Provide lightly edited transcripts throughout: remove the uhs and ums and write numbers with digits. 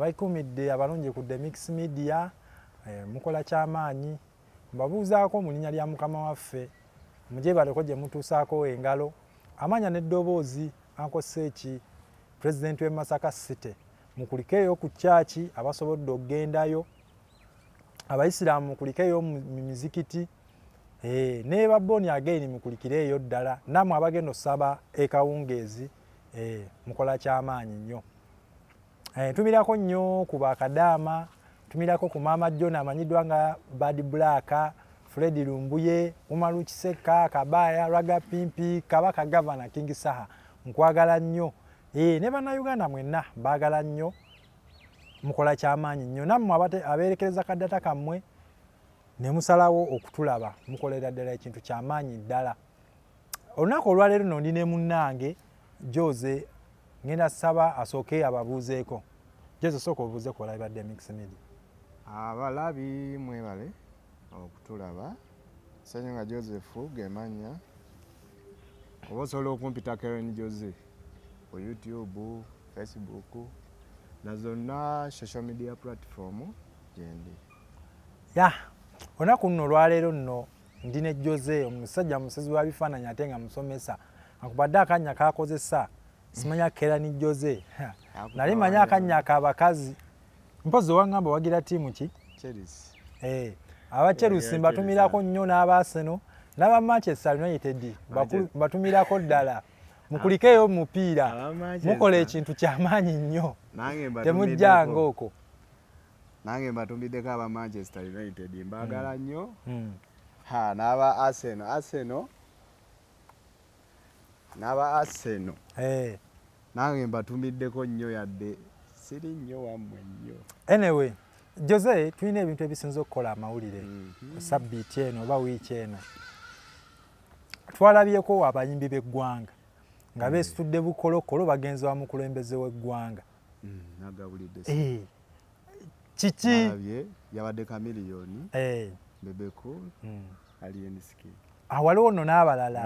abayikumidde abalungi ku The Mix Media mukola kyamaanyi mbabuuzaako mu linnya lya mukama waffe mujebaleko gye mutuusaako engalo amanya n'eddoboozi Uncle Seeki President w'e Masaka City mukulikeyo ku chaachi abasobodde okgendayo abayisiraamu mukulikeyo mu mizikiti ne baboni again mukulikireyo ddala namwe abagenda osaba ekawungeezi mukola kyamaanyi nnyo. Tumirako nnyo ku bakadaama tumirako ku Maama John amanyiddwa nga Bad Black Fred Lumbuye Umaru Kiseka Kabaya Raga Pimpi Kabaka Governor King Saha nkwagala nnyo ne bannayuganda mwenna baagala nnyo mukola kyamaanyi nnyo nammwe abeerekereza kaddata kammwe ne musalawo okutulaba mukolera ddala ekintu kyamaanyi ddala. Olunaku olwaleero nno ndi ne munnange Jose ngenda saba asooke ababuuzeeko. Jose sooka obuuzeeko olabadde Mix Media. Abalabi mwebale okutulaba sanyu nga Joseph gemanya oba osobola okumpita Karen Jose ku YouTube, Facebook na zonna social media platform gyendi. Olunaku nno olwaleero nno ndi ne Jose omusajja musezi wa bifaananyi ate nga musomesa akubadde akannya kakozesa simanya Karen Jose nali manya akannya ak'abakazi mpozi owaŋŋamba wagira ttiimu ki? Chelsea. Aba Chelsea mbatumirako nnyo n'Abaarsenal n'aba Manchester United mbatumirako ddala mukulikeyo mupiira mukola ekintu kyamaanyi nnyo temujjanga okwo. Nange mbatumiddeko aba Manchester United mbaagala nnyo n'aba Arsenal nange mbatumiddeko nnyo yadde siri nnyo wammwe nnyo. Anyway Jose tulina ebintu ebisinza okukola amawulire sabbiiti eno oba wiiki eno twalabyeko abayimbi b'eggwanga nga beesitudde bukolokolo bagenzi wa mukulembeze w'eggwanga. Kiki yabadde Chameleone Bebeko Alien Ski waliwo nno n'abalala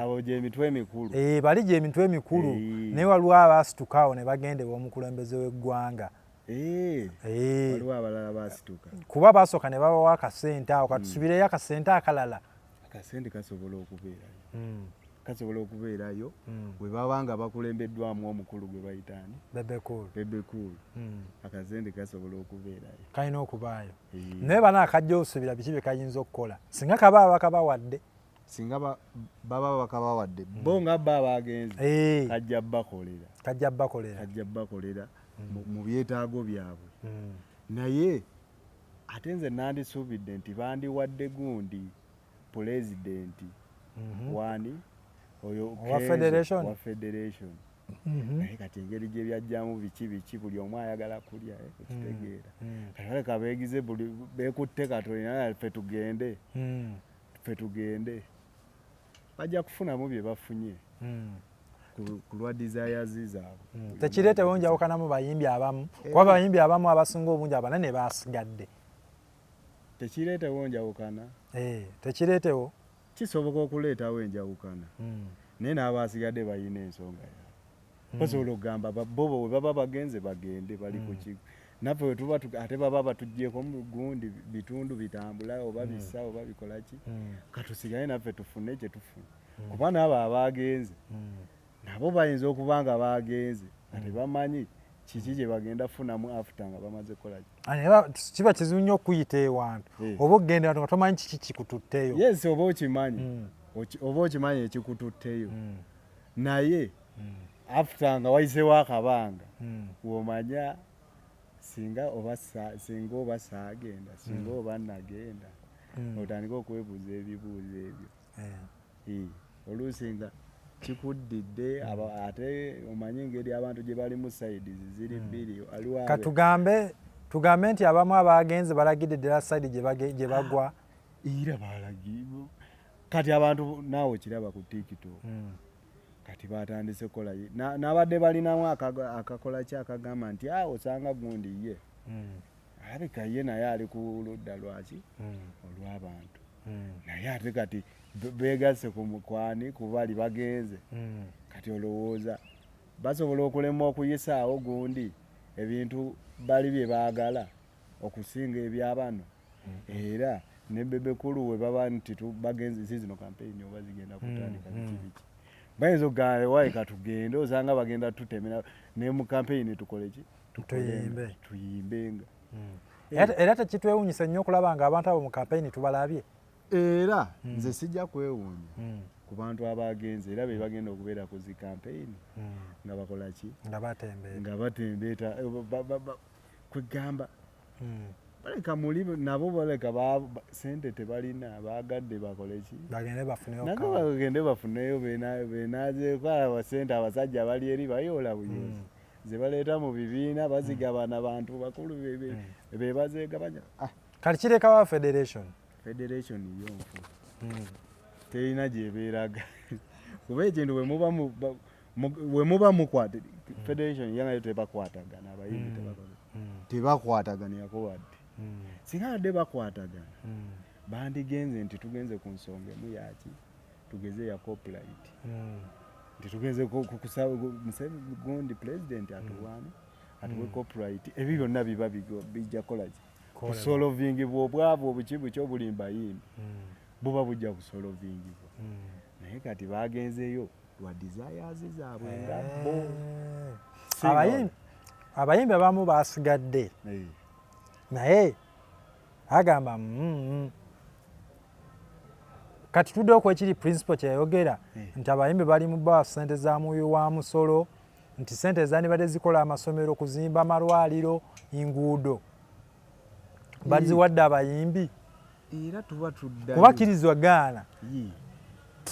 abo gyemitwe emikulu bali gyemitwe emikulu naye waliwo abaasitukawo ne bagenda ew'omukulembeze w'eggwanga. Waliwo abalala baasituka kuba baasooka ne babawo akasente awo katusubireyo akasente akalala. Akasente kasobola okubeerayo bwe baba nga bakulembeddwamu omukulu gwe bayitaani Bebekulu akasente kasobola okubeerayo kalina okubaayo naye bana akajja osubira biki bye kayinza okukola singa kaba bakabawadde bo nga bba abagenzi kajja bakolera mu byetaago byabwe naye ate nze nandisuubidde nti bandiwadde gundi pulezidenti wani oyo wa federation naye kati engeri gye byajjamu biki buli omu ayagala kulya ekitegeera kati baleka beegize buli beekutte Katonda ffe tugende bajja kufunamu bye bafunye ku lwa desires zaabwe. Tekireetewo njawukanamu bayimbi abamu kuba bayimbi abamu abasinga obungi abanene baasigadde. Tekireetewo njawukana tekireetewo kisoboka okuleetawo enjawukana naye n'abasigadde bayina ensonga yaabwe basobola okugamba bo bwe baba bagenze bagende bali ku kigo naffe we tuba ate baba batuggyeko mu gundi bitundu bitambula oba bissa oba bikola ki katusigale naffe tufune kye tufuna kuba n'abo abagenze nabo bayinza okuba nga bagenze ate bamanyi kiki gye bagenda funamu after nga bamaze kola kiba kizibu nnyo okuyita ewantu oba okgenda nga tomanyi kiki kikututteyo. Yes oba okimanyi ekikututteyo naye after nga wayiseewo akabanga womanya singa oba saagenda singa oba nagenda otandika okwebuuza ebibuuzo ebyo oluusi nga kikuddidde ate omanyi engeri abantu gye bali mu sides ziri bbiri tugambe nti abamu abagenze balagidde ddala side gye bagwa era balagibwa kati abantu naawe kiraba ku TikTok kati batandise kola n'abadde balinamu akakola ki akagamba nti osanga gundi ye alabika ye naye ali ku ludda lwaki olw'abantu naye ate kati beegasse ku mukwani kubali bagenze kati olowooza basobola okulema okuyisaawo gundi ebintu bali bye baagala okusinga ebyabano era ne Bebe Cool we baba nti bagenze zino campaign oba zigenda kutandika biki bayinza okugaa wayi katugende osanga bagenda tutemera ne mu campaign tukole ki tuyimbenga era tekitwewuunyisa nnyo okulaba nga abantu abo mu campaign tubalabye era nze sijja kwewuunya ku bantu abagenze era be bagenda okubeera ku zi campaign nga bakola ki nga batembeeta kwegamba baleka muli nabo baleka sente tebalina bagadde bakole ki bagende bafuneyo benazeeko abasente abasajja abali eri bayoola buyozi ze baleeta mu bibiina bazigabana bantu bakulu bebazeegabanya kati kirekawa federation yonfu terina gyebeeraga kuba ekintu we muba mukwate federation yangayo tebakwatagana abayimbi tebakwataganirako wadde singa badde bakwatagana bandigenze nti tugenze ku nsonga emu yaki tugeze ya copyright nti tugenze gundi president atuwane atuwe copyright ebyo byonna biba bijja kolaki kusolovingibwa obwavu obukibu kyobulimba yimbi buba bujja kusolovingibwa naye kati bagenzeyo lwa desires zaabwe ngabo abayimbi abamu basigadde naye agamba kati tudde okwekiri principle kyeyayogera nti abayimbi bali mu bbawa ssente za muwi wa musolo nti ssente zandibadde zikola amasomero kuzimba amalwaliro enguudo baziwadde abayimbi era tuba tudda kubakirizwa gaana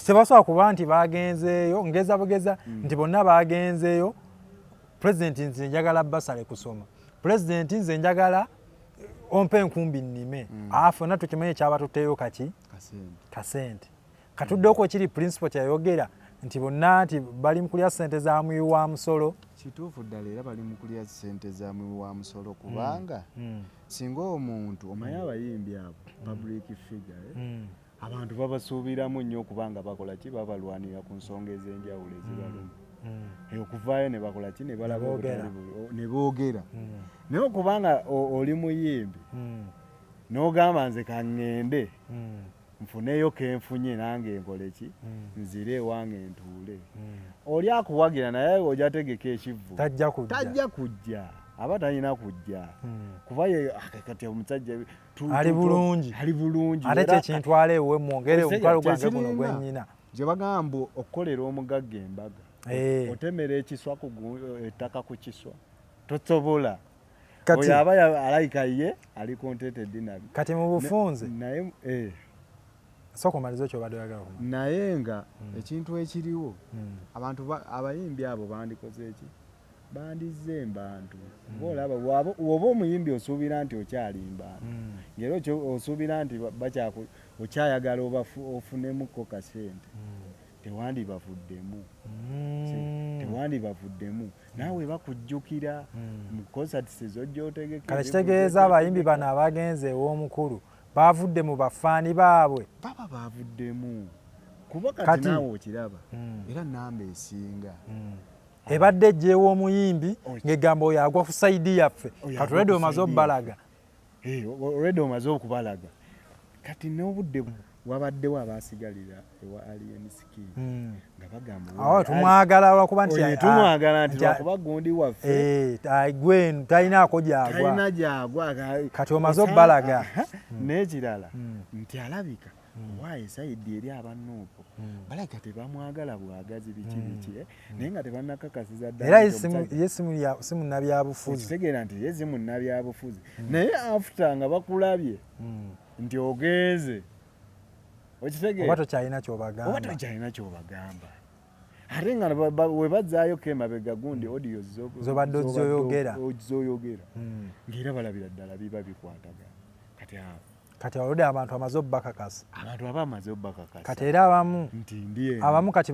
tebasobola kuba nti bagenzeeyo ngeza bugeza nti bonna bagenzeeyo pulezidenti nze njagala basale kusoma pulezidenti nze njagala ompe enkumbi nnime fonna tukimanyi ekyaba tutteeyo kaki kasente katuddeko kiri principle kyayogera nti bonna nti bali mu kulya ssente za muwi wa musolo kituufu ddala era bali mu kulya ssente za muwi wa musolo kubanga singa omuntu omanyi abayimbi abo public figure abantu babasuubiramu nnyo okubanga bakola ki babalwanira ku nsonga ez'enjawulo ezibaluma okuvaayo ne bakola ki ne balaba ne boogera naye okubanga oli muyimbi n'ogamba nze kaŋŋende nfuneyo kenfunye nange nkole ki nzire ewange ntuule oli akuwagira naye ojja tegeka ekivu tajja kujja aba talina kujja kuba kati omusajja ali bulungi ate kyekintu aleewe mwongere omutwalo gwange guno gwennyina gye bagamba okukolera omugagga embaga otemera ekiswa ettaka ku kiswa tosobola oyo aba alayika ye ali contented nabi kati mu bufunze naye soko malizo kyobadde oyagala naye nga ekintu ekiriwo abantu abayimbi abo bandikoze eki bandize mbantu olaba woba omuyimbi osuubira nti okyalimba ngero osuubira nti okyayagala ofunemuko kasente tewandibavuddemu naawe bakujjukira mu concerts ezojja otegeke kale kitegeeza abayimbi bano abagenze ew'omukulu bavudde mu bafaani baabwe baba bavuddemu kuba kati naawe okiraba era namba esinga ebadde ejjeewo omuyimbi ng'egamba oyo agwa ku sayidi yaffe kati olwedde omaze obbalaga olwedde omaze okubalaga kati n'obudde wabaddewo abasigalira ewa Alien Scheme nga bagamba tumwagala lwakuba nti tumwagala nti lwakuba gundi waffe gwenu talinaako gyagwa kati omaze obbalaga n'ekirala nti alabika waaye sayidi eri abannuupo balabika tebamwagala bwagazi biki naye nga tebannakakasiza ddala era ye si munnabyabufuzi kitegeera nti ye si munnabyabufuzi naye afuta nga bakulabye nti ogenze oba tokyalina kyobagamba ate nga we bazzaayo kemabega gundi audio zobadde ozoyogera ng'era balabira ddala biba bikwatagana kati olwedde abantu amaze obbakakasa abantu aba amaze obbakakasa kati era abamu nti ndiye abamu kati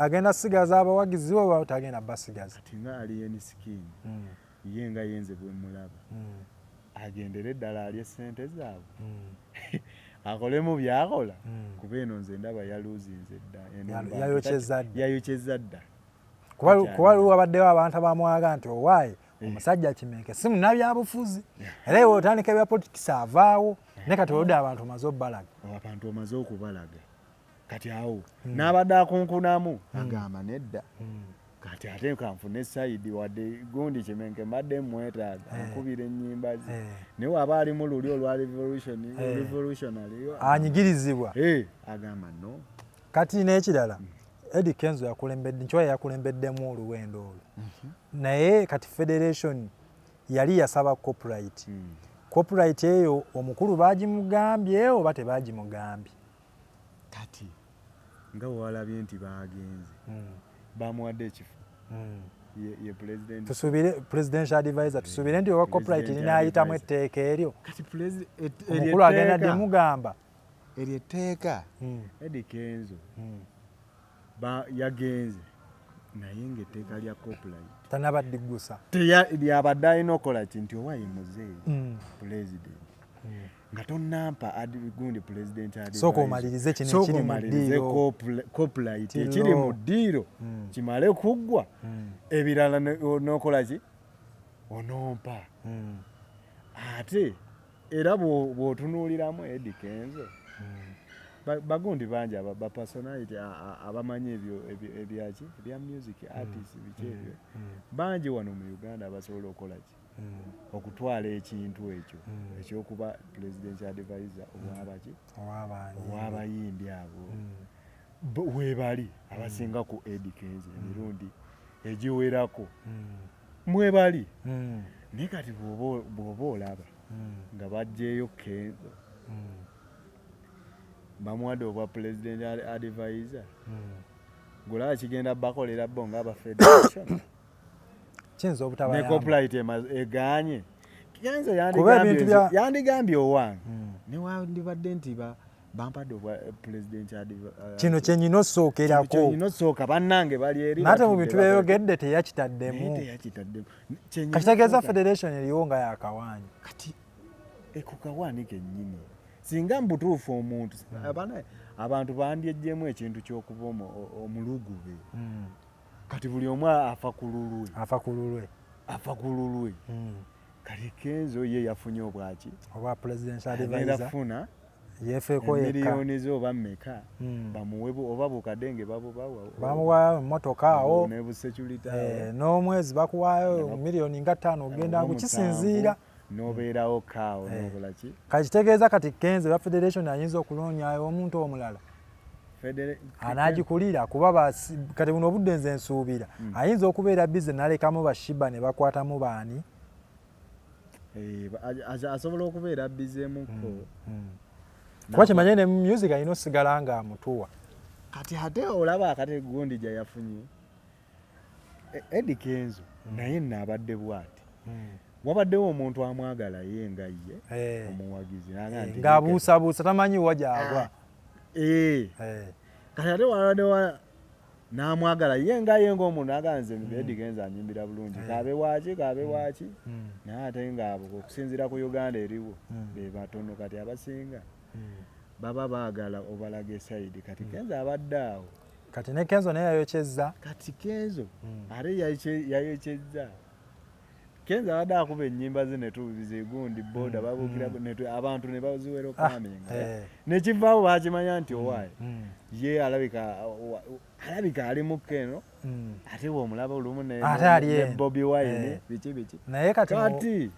agenda sigaza abawagizi bo tagenda basigaza kati nga Alien Scheme ye nga yenze bwe mulaba agendere ddala alye ssente zaabwe akolemu byakola kuba eno nze ndaba yaluzinze dda yayokyeza dda kuba wabaddewo abantu abamwaga nti owaaye omusajja Kimenke si munnabyabufuzi era ewe otandika ebya politics avaawo ne kati oludde abantu omaze obbalaga abantu omaze okubalaga kati awo n'abadde akunkunamu agamba nedda kati ate kanfune sayidi wadde gundi Kimenke mbadde mwetaaga ankubira ennyimba ze naye waba ali mu luli olwa revolutionary anyigirizibwa agamba no kati n'ekirala Eddie Kenzo yakulembedde nkiwa yakulembeddemu oluwendo olwo naye kati federation yali yasaba copyright eyo omukulu baagimugambye oba tebaagimugambye kati nga walabye nti bagenze bamuwadde ekifo ye president tusubire presidential advisor tusubire nti owa copyright linaayitamu etteeka eryo kati omukulu agenda demugamba eryo etteeka Eddie Kenzo yagenze naye ng'etteeka lya copyright tanabaddiggusa lyabadde alina okukola ki nti owa ye muzeeyi president nga tonampa gundi president sooka omalirize kino ekiri mu ddiiro copyright ekiri mu ddiiro kimale kuggwa ebirala n'okola ki onompa ate era bw'otunuuliramu Eddie Kenzo bagundi bangi bapersonality abamanyi ebyaki ebya music artist biki ebyo bangi wano mu Uganda abasobola okukola ki okutwala ekintu ekyo ekyokuba president advisor owabaki owabayimbi abo webali abasinga ku Eddie Kenzo emirundi egiwerako mwebali naye kati bw'oba olaba nga bajjeeyo Kenzo bamuwadde obwa president advisor ngolaba kigenda bakolera bo nga aba federation kiyinza obutaba ne copyright eganye Kenzo yandigambye owange ne wandibadde nti bampadde obwa president advisor kino kyenyina osookerako bannange bali eri nate mu bintu byeyogedde teyakitaddemu kakitegeeza federation eriwo nga yakawaanyi kati ekukawaani kennyini singa mbutuufu omuntu abantu bandyejjemu ekintu ky'okuba omulugube kati buli omu afa ku lulwe kati Kenzo ye yafunye obwaki oba presidential advisor yafuna yefeeko yekka miliyoni zo oba mmeka bamuwe oba bukadenge bamuwaayo emmotoka awo ne busecurity n'omwezi bakuwaayo miliyoni nga 5 ogenda kukisinziira nobeerawo kaawo nokola ki kakitegeeza kati Kenzo ya federation ayinza okulonyayo omuntu omulala anagikulira kuba kati buno obudde nze nsuubira ayinza okubeera bize nalekamu bashiba ne bakwatamu baani asobola okubeera bizeemuko kuba kimanye ne music alina osigala nga amutuwa kati ate olaba akate gundi gye yafunye Eddie Kenzo naye nnaabadde bw'ati wabaddewo omuntu amwagala ye nga ye omuwagizi ng'abuusabuusa tamanyi wa gyagwa kati ate wabaddewo n'amwagala ye nga ye ng'omuntu aganze Eddie Kenzo anyimbira bulungi kaabe waaki naye ate ng'abo okusinziira ku Uganda eriwo be batono kati abasinga baba baagala obalaga esayidi kati Kenzo abadde awo kati ne Kenzo naye yayokyezza kati Kenzo ate yayokyezza Kenzo abadde akuba ennyimba ze ne tuzigundi boda babuukira abantu ne baziwera okaminga nekivaawo bakimanya nti owaaye ye alabika ali mu Keno ate bw'omulaba olumu ne Bobi Wine biki naye kati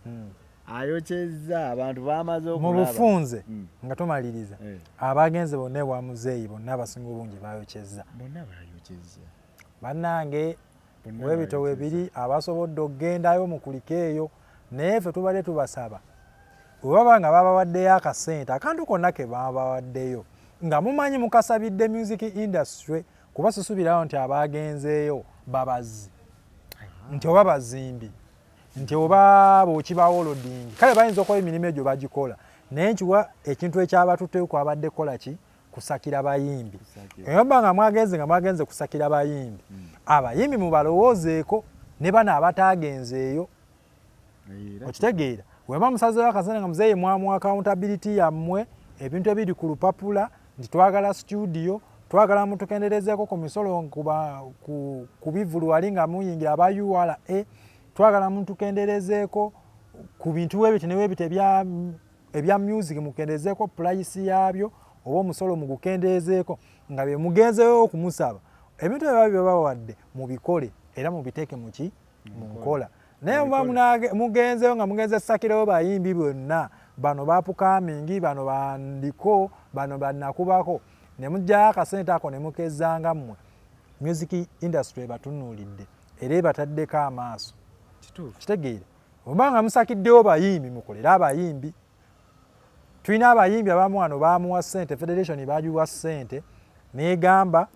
ayokyezza abantu bamaze okulaba mu bufunze nga tumaliriza abagenze bonna ewa muzeeyi bonna abasinga obungi bayokyezza bannange webitowe biri abasobodde okugendayo mu kulika eyo naye ffe tubadde tubasaba bwe baba nga babawaddeyo akasente akantu konna ke babawaddeyo nga mumanyi mukasabidde music industry kuba susubirawo nti abagenzeeyo babazi nti oba bazimbi nti oba bw'okibaawo loading kale bayinza okukola emirimu egyo bagikola naye nkiwa ekintu ekyabatuteyo kwabadde kola ki kusakira bayimbi eyoba nga mwagenze kusakira bayimbi abayimbi mubalowoozeeko ne bano abataagenzeeyo okitegeera weba musazeewo akasente nga muzeeyi mwamu accountability yammwe ebintu ebiri ku lupapula nti twagala studio twagala mutukenderezeeko ku misolo ku bivulu wali nga muyingira aba URA twagala mutukenderezeeko ku bintu webiti ne webiti ebya music mukendezeeko price yabyo oba omusolo mugukendezeeko nga bye mugenzeyo okumusaba ebintu ebyo babawadde mubikole era mubiteeke muki munkola naye mugenzeyo nga mugenze sakirewo bayimbi bonna bano bapukamingi bano bandiko bano banakubako ne mujjayo akasente ako ne mukezanga mmwe music industry batunuulidde era ebataddeko amaaso kitegeere oba nga musakiddewo bayimbi mukolere abayimbi tulina abayimbi abamu wano bamuwa ssente federation bagiwa ssente negamba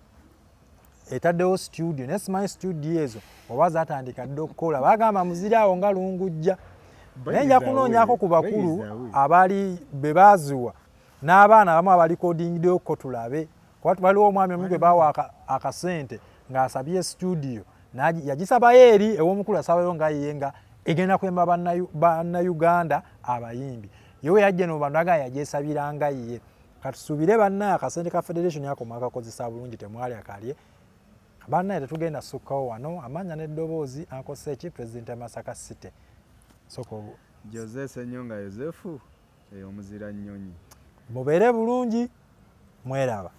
etaddewo studio naye simanyi studio ezo oba zatandika dde okukola bagamba muziri awo nga lungujja naye nja kunoonyako ku bakulu abali be baziwa n'abaana abamu abalikodingiddeoko tulabe kuba waliwo omwami omu gwe bawa akasente ng'asabye studio yagisabayo eri ew'omukulu asabayo nga yiye nga egenda kwemba bannayuganda abayimbi yewe yajja no bandaga yagyesabiranga yiye katusuubire bannaye akasente ka federation yako mwakakozesa bulungi temwali akalye bannaye tetugenda sukkawo wano amanya n'eddoboozi ankoseki president Masaka City soko Jose Senyonga Yosefu omuzira nnyonyi mubeere bulungi mweraba.